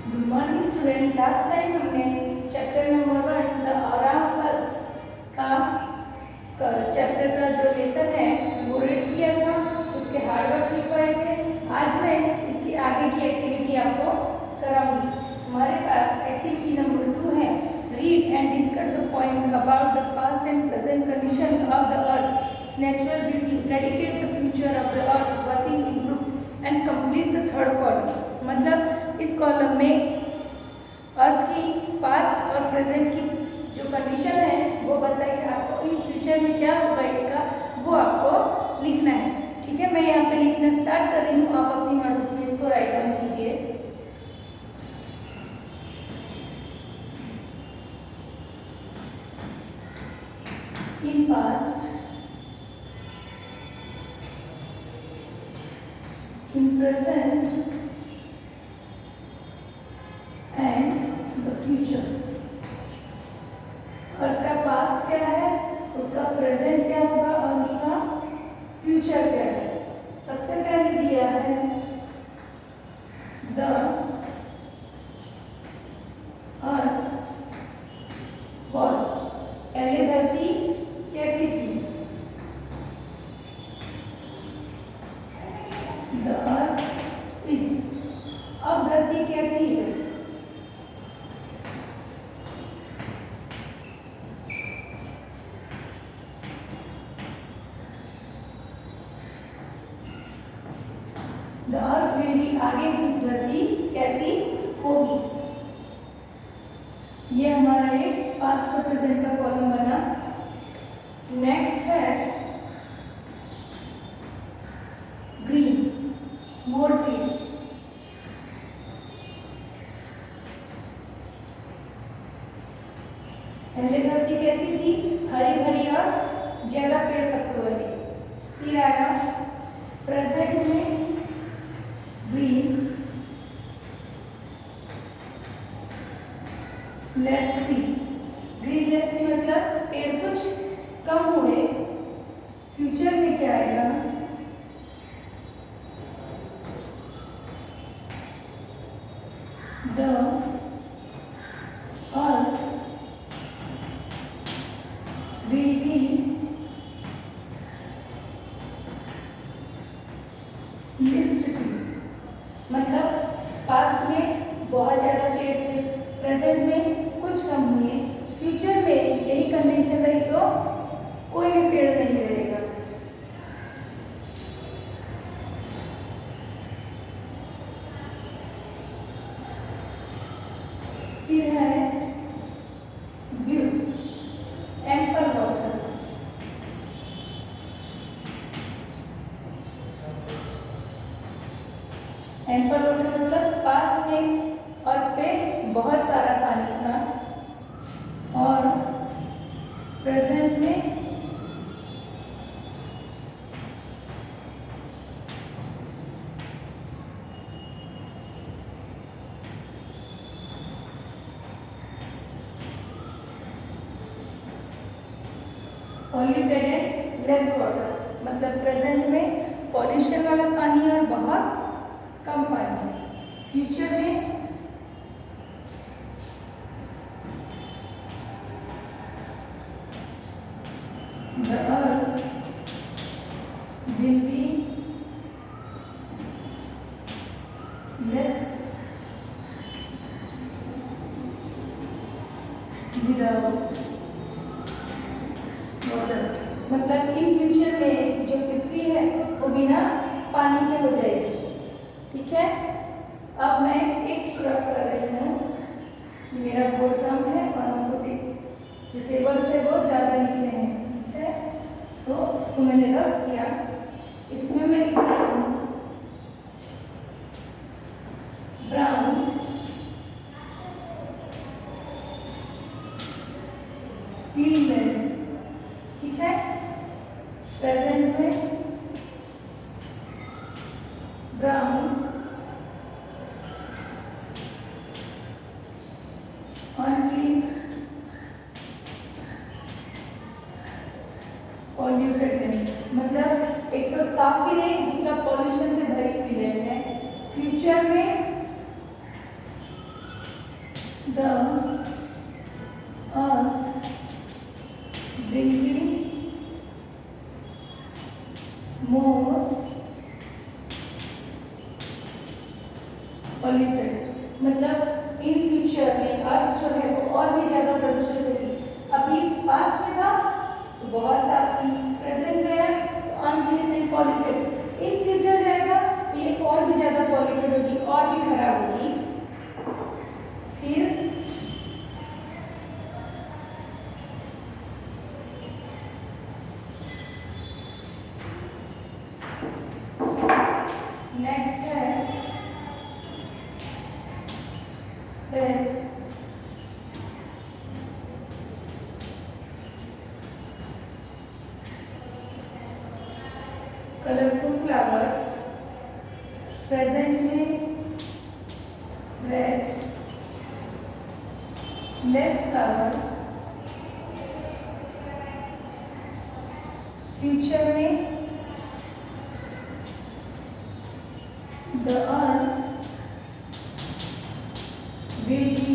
Good morning student. Last time हमने chapter number 1 the around us का chapter का जो लेसन है वो रीड किया था, उसके हार्ड वर्ड्स लिखवाए थे। आज मैं इसकी आगे की एक्टिविटी आपको कराऊंगी। हमारे पास एक्टिविटी नंबर 2 है, read and discuss the point about the past and present condition of the earth, natural beauty, predicate the future of the earth, working improve and complete the third column. मतलब इस column में अर्थ की past और present की जो condition है वो बताइए। आपको इन फ्यूचर में क्या होगा इसका वो आपको लिखना है। ठीक है, मैं यहाँ पे लिखना स्टार्ट कर रही हूँ, आप अपनी नोटबुक में इसको राइट डाउन कीजिए। In past, in present and the future. Earth का पास्ट क्या है, उसका प्रेजेंट क्या होगा और उसका फ्यूचर क्या है। सबसे पहले दिया है द अर्थ वाज, पहले धरती कैसी थी। द अर्थ इज, अब धरती कैसी है। द अर्थ विल बी, आगे धरती कैसी होगी। ये हमारा एक पास्ट और प्रेजेंट का कॉलम बना। नेक्स्ट है ग्रीन, मोर ट्रीज। पहले धरती कैसी थी, हरी भरी और ज्यादा पेड़ पत्तों वाली। फिर आया प्रेजेंट में green, less tree. Green less tree मतलब पेड़ कुछ कम हुए। फ्यूचर में क्या आएगा, the earth will be list tree. मतलब पास्ट में बहुत ज्यादा पेड़ थे, प्रेजेंट में कुछ कम हुए, फ्यूचर में यही कंडीशन रही तो कोई भी पेड़ नहीं रहेगा। फिर है view, ample water. Ample water मतलब पास्ट में अर्थ पे बहुत सारा पानी था और प्रेजेंट में पॉल्यूटेड एंड लेस वाटर। मतलब प्रेजेंट में पॉल्यूशन वाला पानी और बहुत कम पानी। फ्यूचर में the earth will be less without water. मतलब इन फ्यूचर में जो पृथ्वी है वो बिना पानी के हो जाएगी। ठीक है, अब मैं एक रफ कर रही हूँ। मेरा बोर्ड कम है और हमको जो टेबल्स है वो ज़्यादा लिखने हैं। ठीक है, तो उसको मैंने रफ किया। इसमें मैं लिख रही हूँ ब्राउन, ग्रीनलैंड। ठीक है, प्रेजेंट में ब्राउन और ग्रीन, पॉल्यूटेड लैंड। मतलब एक तो साफ भी नहीं, दूसरा पॉल्यूशन से भरी हुई लैंड है। फ्यूचर में the earth will be more polluted। मतलब इन फ्यूचर में अर्थ जो है वो और भी ज़्यादा प्रदूषित होगी। अभी पास्ट में था तो बहुत साफ थी, प्रेजेंट में है तो unclean and polluted. In future जाएगा तो ये और भी ज़्यादा पॉल्यूटेड होगी, और भी खराब होगी। फिर नेक्स्ट है that colorful flowers present में red, less flower future में the earth will be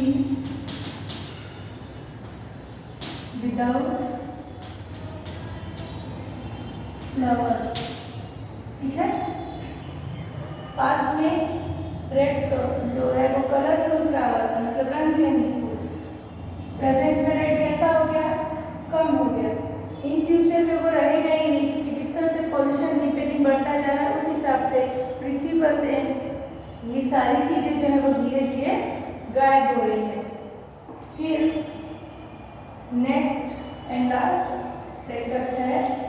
without flowers। ठीक है, पास में रेड जो है वो कलरफुल फ्लावर्स मतलब रंग बिरंगी फूल। प्रेजेंट में रेड कैसा हो गया, कम हो गया। इन फ्यूचर में वो रहेगा ही नहीं, क्योंकि जिस तरह से पॉल्यूशन दिन पे दिन बढ़ता जा रहा है उस हिसाब से पृथ्वी पर से ये सारी चीजें जो है वो धीरे धीरे गायब हो रही है। फिर next and last red cut है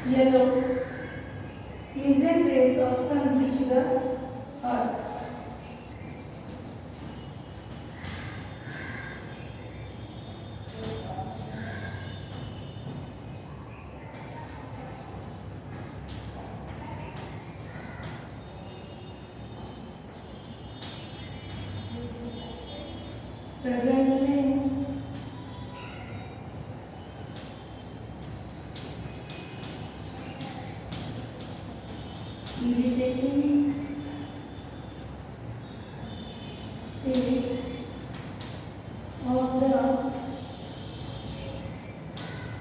yellow, pleasant rays of sun reach the earth। Present में irritating phase of the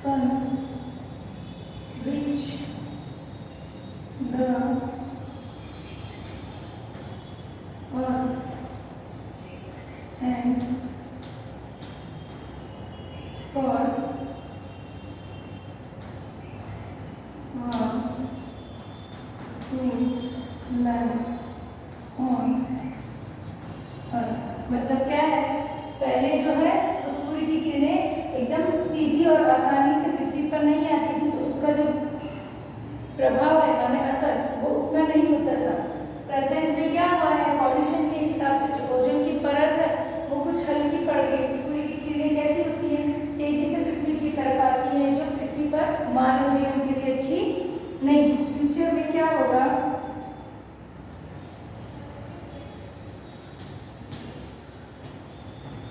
sun which the earth and cause harm to life on earth। मतलब क्या है, पहले जो है तो सूर्य की किरणें एकदम सीधी और आसानी से पृथ्वी पर नहीं आती थी, तो उसका जो प्रभाव है माने असर वो उतना नहीं होता था। प्रेजेंट में क्या हुआ है, पॉल्यूशन के हिसाब से जो ओजोन की परत है वो कुछ हल्की पड़ गई। सूर्य की किरणें कैसी होती है, तेजी से पृथ्वी की तरफ आती है, जो पृथ्वी पर मानव जीवन के लिए अच्छी नहीं। फ्यूचर में क्या होगा,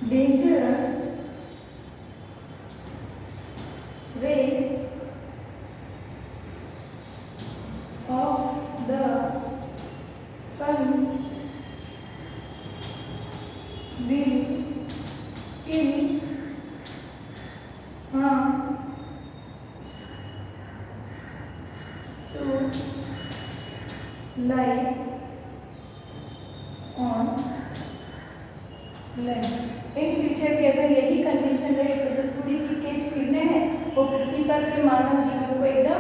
dangerous rays of the sun will kill harm to life on land। In future की अगर यही कंडीशन रहे तो जो सूर्य की तेज किरणें हैं वो पृथ्वी पर के मानव जीवन को एकदम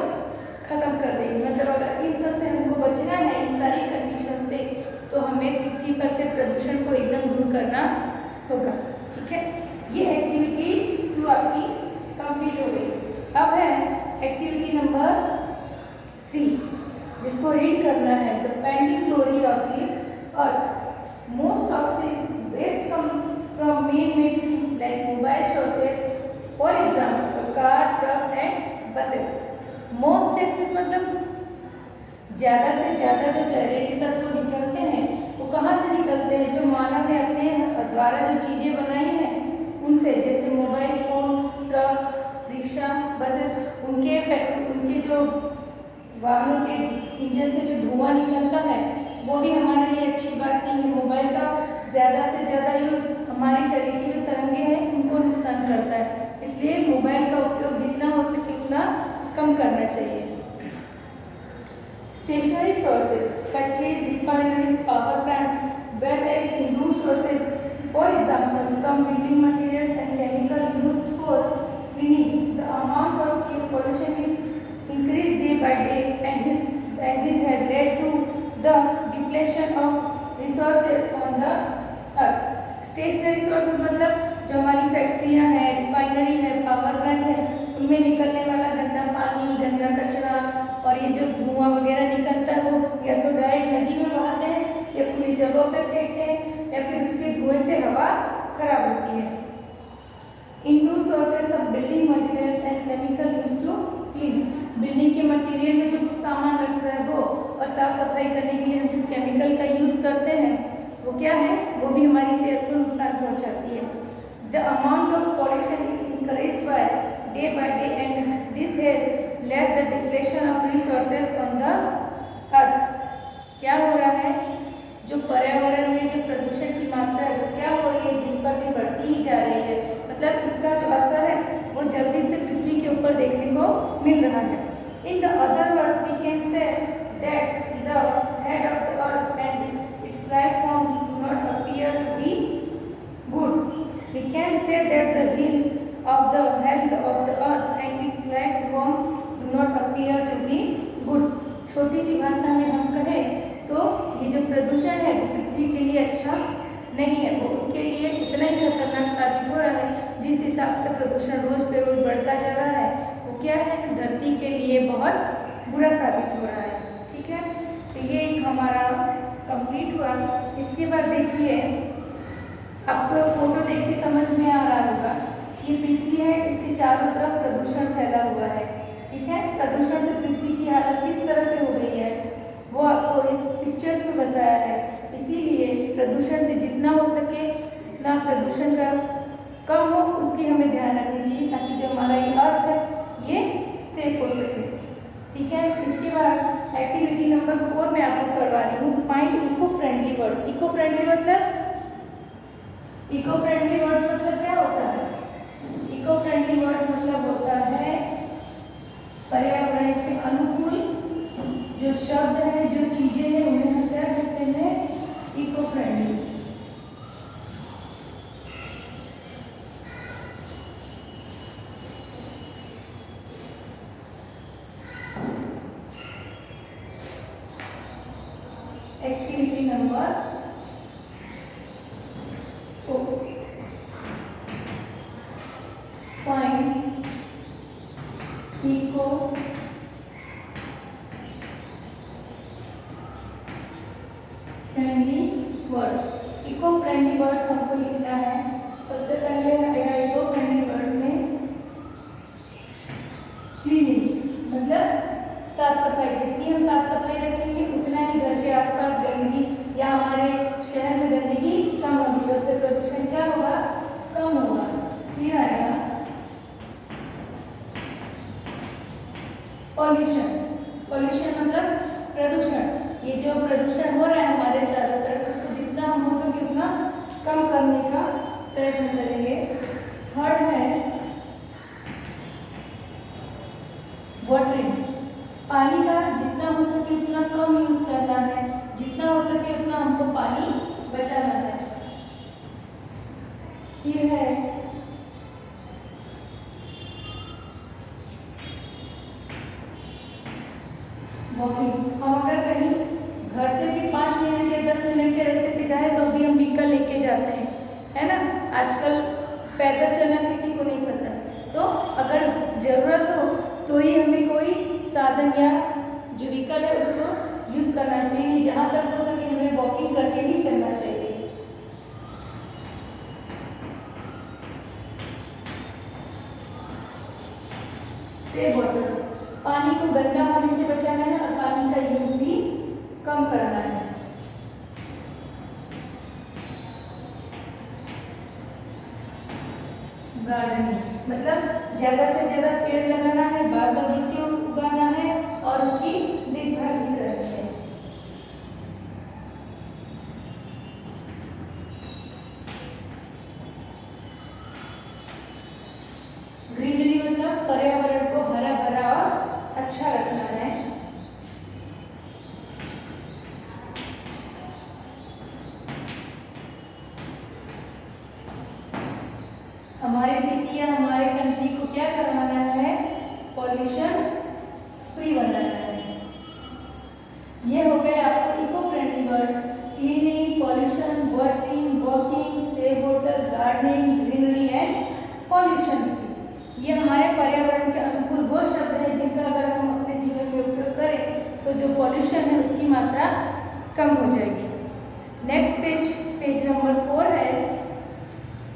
खत्म कर देंगी। मतलब अगर इन सब से हमको बचना है, इन सारी कंडीशन से, तो हमें पृथ्वी पर से प्रदूषण को एकदम दूर करना होगा। ठीक है, ये एक्टिविटी 2 आपकी कंप्लीट हो गई। अब है एक्टिविटी नंबर 3 जिसको रीड करना है, the pending theory of the earth. Most ऑक्सीज waste come from man-made things like mobile sources, for example car, trucks and buses। most excess मतलब ज़्यादा से ज़्यादा जो जहरीली तत्व निकलते हैं वो कहाँ से निकलते हैं, जो मानव ने अपने द्वारा जो चीज़ें बनाई हैं उनसे, जैसे मोबाइल जो वाहनों के इंजन से जो धुआं निकलता है वो भी हमारे लिए अच्छी बात नहीं है। मोबाइल का ज़्यादा से ज़्यादा यूज हमारे शरीर की जो तरंगे हैं उनको नुकसान करता है, इसलिए मोबाइल का उपयोग जितना हो सके उतना कम करना चाहिए। Stationary sources, factories, refineries, power plants, well as indoor sources. For example, some building materials and chemicals used for cleaning. The amount of air pollution is increased day by day, and this has led to the depletion of resources on the earth. Stationary sources मतलब जो हमारी फैक्ट्रियाँ हैं, refinery है, power plant है, उनमें निकलने वाला गंदा पानी, गंदा कचरा और ये जो धुआं वगैरह निकलता है वो या तो डायरेक्ट नदी में बहाते हैं या खुली जगहों पे फेंकते हैं या फिर उसके धुएं से हवा खराब होती है। Indoor sources of building materials and chemical used to clean. Building के मटेरियल में जो कुछ सामान लगता है वो और साफ सफाई करने के लिए हम जिस केमिकल का यूज करते हैं वो क्या है, वो भी हमारी सेहत को नुकसान पहुंचाती है। The amount of pollution is increase by day and this has less the depletion of resources on the earth. क्या हो रहा है, जो पर्यावरण में जो प्रदूषण की मात्रा है वो क्या हो रही है, दिन पर दिन बढ़ती ही जा रही है। मतलब इसका जो असर है वो जल्दी से पृथ्वी के ऊपर देखने को मिल रहा है। In the other words we can say that the head of the earth and its life forms do not appear to be good. We can say that the health of the earth and its life form do not appear to be good। छोटी सी भाषा में हम कहें तो ये जो प्रदूषण है वो पृथ्वी के लिए अच्छा नहीं है, वो उसके लिए इतना ही खतरनाक साबित हो रहा है। जिस हिसाब से प्रदूषण रोज पे रोज बढ़ता जा रहा है वो क्या है, धरती के लिए बहुत बुरा साबित हो रहा है। ठीक है, तो ये एक हमारा कंप्लीट हुआ। इसके बाद देखिए, आपको फोटो देख के समझ में आ रहा होगा, ये पृथ्वी है, इसके चारों तरफ प्रदूषण फैला हुआ है। ठीक है, प्रदूषण से पृथ्वी की हालत किस तरह से हो गई है वो आपको इस पिक्चर्स में बताया है। इसीलिए प्रदूषण से जितना हो सके उतना प्रदूषण का कम हो उसकी हमें ध्यान रखनी चाहिए, ताकि जो हमारा ये अर्थ है ये सेफ हो सके। ठीक है, इसके बाद एक्टिविटी नंबर 4 में आपको करवा रही हूँ, find eco friendly words. Eco friendly मतलब क्या होता है? इको फ्रेंडली वर्ड मतलब होता है पर्यावरण के अनुकूल जो शब्द है, जो चीजें हैं उन्हें हम क्या कहते हैं, eco friendly. Activity number 4, find eco friendly word. Eco friendly words हमको लिखना है। सबसे पहले आएगा इको फ्रेंडली वर्ड्स में क्लीनिंग, मतलब साफ सफाई। जितनी हम साफ सफाई रखेंगे उतना ही घर के आसपास गंदगी या हमारे शहर में गंदगी कम होगी, उससे प्रदूषण क्या होगा, कम होगा। फिर आएगा पॉल्यूशन। पॉल्यूशन मतलब प्रदूषण। ये जो प्रदूषण हो रहा है हमारे चारों तरफ, उसको जितना हम हो सके उतना कम करने का प्रयत्न करेंगे। थर्ड है वाटरिंग। पानी का जितना हो सके उतना कम यूज करना है, जितना हो सके उतना हमको पानी बचाना है। फिर है वॉकिंग। हम अगर कहीं घर से भी 5 मिनट या 10 मिनट के रास्ते पे जाए तो भी हम व्हीकल लेके जाते हैं, है ना। आजकल पैदल चलना किसी को नहीं पसंद, तो अगर ज़रूरत हो तो ही हमें कोई साधन या जो व्हीकल है उसको यूज़ करना चाहिए। जहाँ तक हो सके हमें वॉकिंग करके ही चलना चाहिए। सेव वाटर, पानी को गंदा होने से बचाना है और पानी का यूज भी कम करना है। गार्डनिंग मतलब ज़्यादा से ज़्यादा पेड़ लगाना है, बाग बगीचे उगाना है और उसकी देखभाल भी करनी है। ग्रीनरी मतलब पर्यावरण को हरा भरा और अच्छा रखना है। हमारी सिटी या हमारे कंट्री को क्या करवाना है? पॉल्यूशन फ्री बनाना है। ये हो गए आपको eco friendly words, cleaning, pollution, working, walking, save water, gardening, greenery and pollution free. ये हमारे पर्यावरण के अनुकूल वो शब्द है जिनका अगर हम अपने जीवन में उपयोग करें तो जो पॉल्यूशन है उसकी मात्रा कम हो जाएगी। नेक्स्ट पेज नंबर 4 है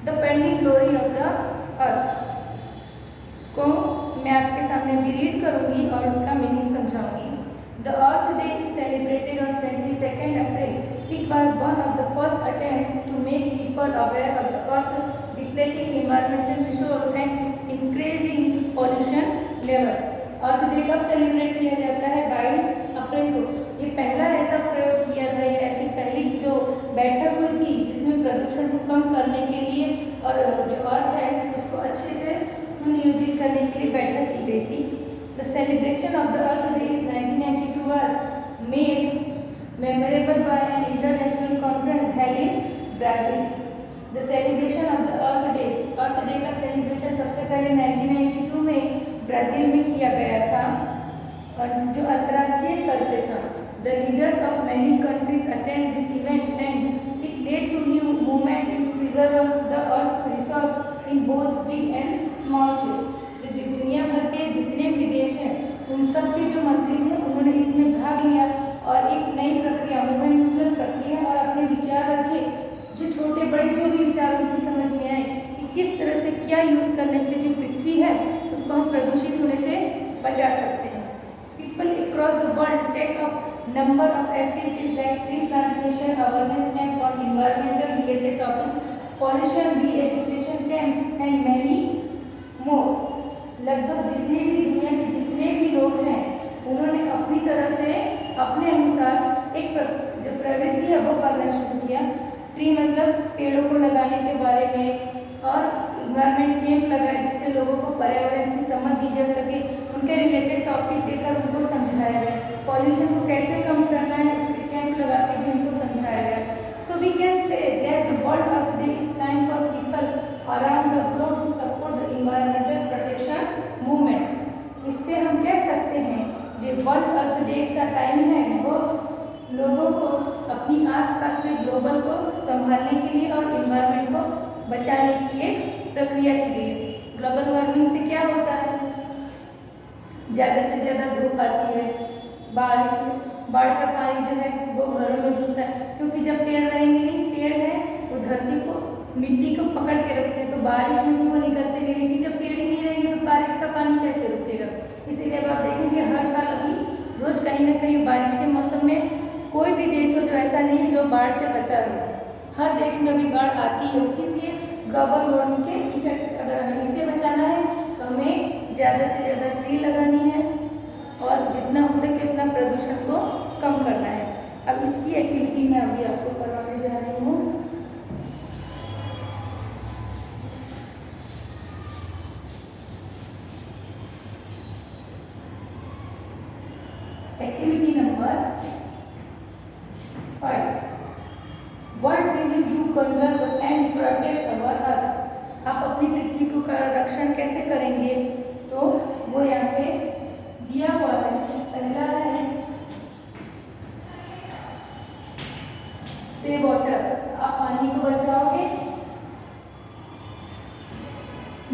the pending glory of the अर्थ। इसको मैं आपके सामने भी रीड करूंगी और उसका meaning समझाऊंगी। The Earth Day is celebrated on 22nd April. It was one of the first attempts to make people aware of the Earth depleting environmental resources and increasing pollution level. Earth day कब celebrate किया जाता है? 22 अप्रैल को। ये पहला ऐसा प्रयोग किया गया है, ऐसी पहली जो बैठक हुई थी जिसमें प्रदूषण को कम करने के लिए और जो अर्थ है उसको अच्छे से सुनियोजित करने के लिए बैठक की गई थी। The celebration of the Earth Day is 1992 was made memorable by an international conference held in Brazil. The celebration of the Earth Day का सेलिब्रेशन सबसे पहले 1992 में ब्राज़ील में किया गया था और जो अंतर्राष्ट्रीय स्तर पे था। The leaders of many countries attend this event and it led to new movement to preserve the Earth's resource in both big and small scale. जो दुनिया भर के जितने भी देश हैं उन सब के जो मंत्री थे उन्होंने इसमें भाग लिया और एक नई प्रक्रिया मूवमेंटल प्रक्रिया और अपने विचार रखे जो छोटे बड़े जो भी विचार उनकी समझ में आए कि किस तरह से क्या यूज़ करने से जो पृथ्वी है उसको हम प्रदूषित होने से बचा सकते हैं। People across the world take up number of activities like tree plantation, awareness camp on environmental related topics, pollution re-education camps and many more. लगभग जितने भी दुनिया के जितने भी लोग हैं उन्होंने अपनी तरह से अपने अनुसार एक जो प्रवृत्ति है वो करना शुरू किया। ट्री मतलब पेड़ों को लगाने के बारे में और इन्वायरमेंट कैंप लगाए जिससे लोगों को पर्यावरण की समझ दी जा सके, उनके रिलेटेड टॉपिक देकर उनको समझाया गया। पॉल्यूशन को कैसे कम करना है उसके कैंप लगा के भी उनको समझाया गया। So we can say that the world earth day is time for people around the globe to support the environmental protection movement. इससे हम कह सकते हैं जो वर्ल्ड अर्थ डे का टाइम है वो लोगों को अपनी आसपास के ग्लोबल को संभालने के लिए और इन्वायरमेंट को बचाने की एक प्रक्रिया की गई। ग्लोबल वार्मिंग से क्या होता है? ज़्यादा से ज़्यादा धूप आती है, बाढ़ का पानी जो है वो घरों में घुसता है क्योंकि जब पेड़ रहेंगे नहीं, पेड़ है वो धरती को मिट्टी को पकड़ के रखते हैं तो बारिश में भी वो निकलते नहीं, लेकिन जब पेड़ ही नहीं रहेंगे तो बारिश का पानी कैसे रुकेगा? इसीलिए अब आप देखेंगे हर साल अभी रोज कहीं ना कहीं बारिश के मौसम में कोई भी देश हो जो ऐसा नहीं है जो बाढ़ से बचा रहे। हर देश में अभी बाढ़ आती है, इसलिए ग्लोबल वार्मिंग के इफेक्ट्स अगर हमें इससे बचाना है तो हमें ज़्यादा से ज़्यादा ट्री लगानी है और जितना हो सके उतना प्रदूषण को कम करना है। अब इसकी एक्टिविटी मैं अभी आपको करवाने जा रही हूँ। Activity number 5, What will you do conserve and protect our earth? आप अपनी पृथ्वी को रक्षण कैसे करेंगे? तो वो यहाँ पे दिया हुआ है। पहला है सेव वाटर, आप पानी को बचाओगे।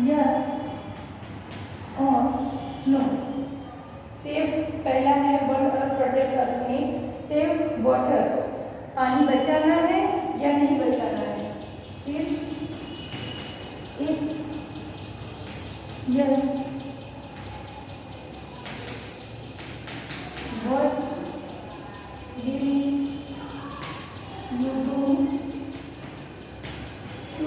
यस और नो। सेव पहला है वर्ल्ड अर्थ प्रोटेक्ट अर्थ में सेव वाटर, पानी बचाना है या नहीं बचाना है। फिर yes what will you do to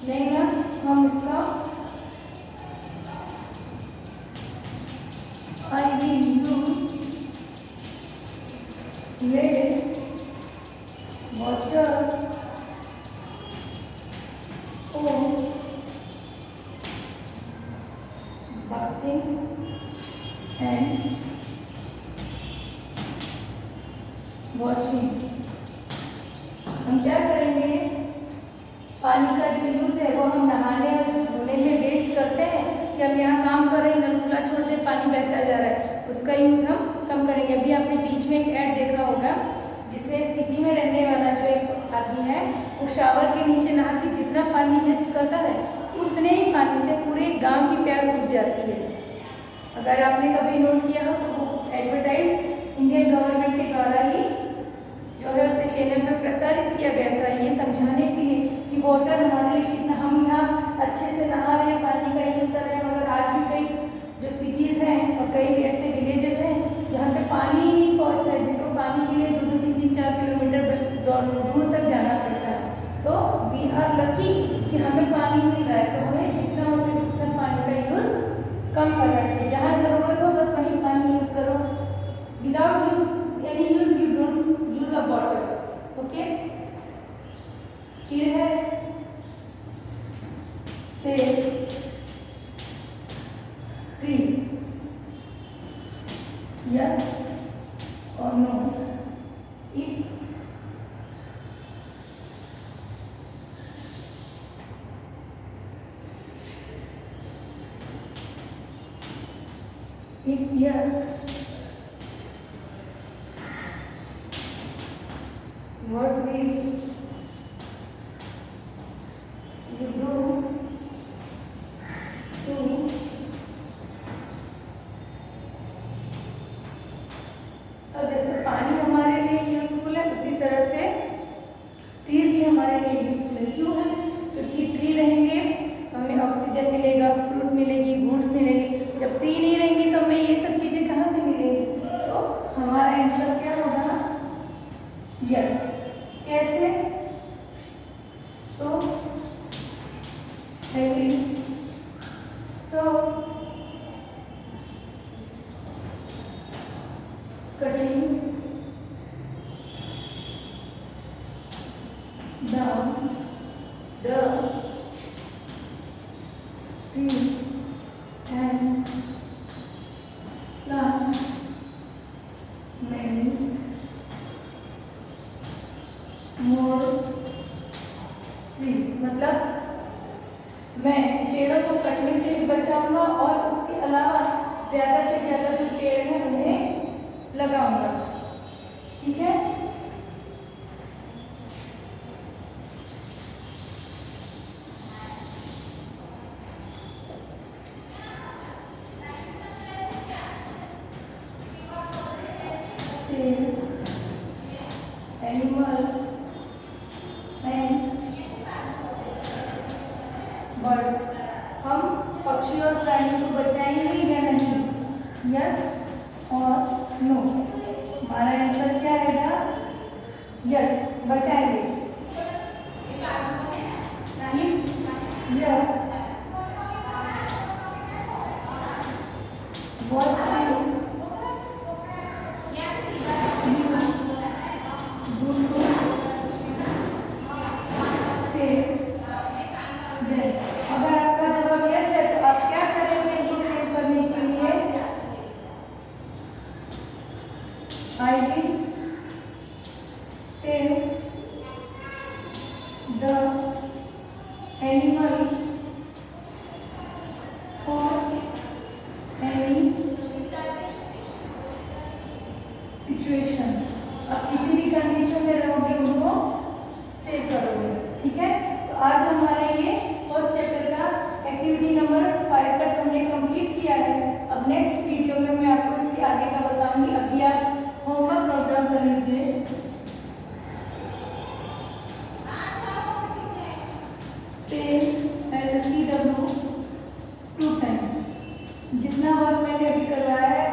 नहीं ना, हम उसका I will use less water for bathing and washing. हम क्या करेंगे, पानी का जो यूज़ है वो हम नहाने और जो धोने में वेस्ट करते हैं कि हम यहाँ काम कर रहे हैं नल खुला छोड़ दे पानी बहता जा रहा है, उसका यूज़ हम कम करेंगे। अभी आपने बीच में एक ऐड देखा होगा जिसमें सिटी में रहने वाला जो एक आदमी है वो शावर के नीचे नहा के जितना पानी वेस्ट करता है उतने ही पानी से पूरे गाँव की प्यास बुझ जाती है। अगर आपने कभी नोट किया हो तो वो एडवर्टाइज इंडियन गवर्नमेंट के द्वारा ही जो है उसे चैनल पर प्रसारित किया गया था, ये समझाने के लिए कि वाटर हमारे लिए कितना, हम यहाँ अच्छे से नहा रहे हैं, पानी का यूज़ कर रहे हैं, मगर आज भी कई जो सिटीज़ हैं और कई ऐसे विलेजेस हैं जहाँ पे पानी ही नहीं पहुँच रहा है, जिनको पानी के लिए 2-3-4 किलोमीटर दूर तक जाना पड़ता है। तो वी आर लकी कि हमें पानी मिल रहा है, तो हमें जितना हो सके उतना पानी का यूज़ कम करना चाहिए। जहाँ ज़रूरत हो बस वहीं पानी यूज़ करो, without any use you don't use a bottle, okay? फिर है save trees, yes or no? If yes, what will you do to तो जैसे पानी हमारे लिए यूजफुल है उसी तरह से ट्रीज भी हमारे लिए यूजफुल है। क्यों है? क्योंकि ट्री रहेंगे हमें ऑक्सीजन मिलेगा, फ्रूट मिलेगी, गुड्स मिलेगी। जब ट्री नहीं रहेंगे तो हमें ये सब चीज़ें कहाँ से मिलेंगी? तो हमारा आंसर क्या होगा? यस। कैसे? तो I will stop cutting down the tree and plant many more trees। मतलब मैं पेड़ों को कटने से भी बचाऊंगा और उसके अलावा ज़्यादा से ज़्यादा जो पेड़ हैं उन्हें लगाऊंगा। ठीक है? एनिमल्स एंड बर्ड्स, हम पक्षी और प्राणी को बचाएंगे या नहीं? यस और नो। हमारा आंसर क्या रहेगा? यस, बचाएंगे। यस, what अगर आपका जवाब यस है तो आप क्या करेंगे इनको सेव करने के लिए? I will save the animal for any situation. आप किसी भी कंडीशन में रहोगे उनको सेव करोगे। ठीक है? तो आज हमारा ये फर्स्ट चैप्टर का एक्टिविटी नंबर 5 तक हमने कंप्लीट किया है। अब नेक्स्ट वीडियो में मैं आपको इसके आगे का बताऊंगी। अभी आप होमवर्क नोट डाउन कर लीजिए। CW 2 time. जितना वर्क मैंने अभी करवाया है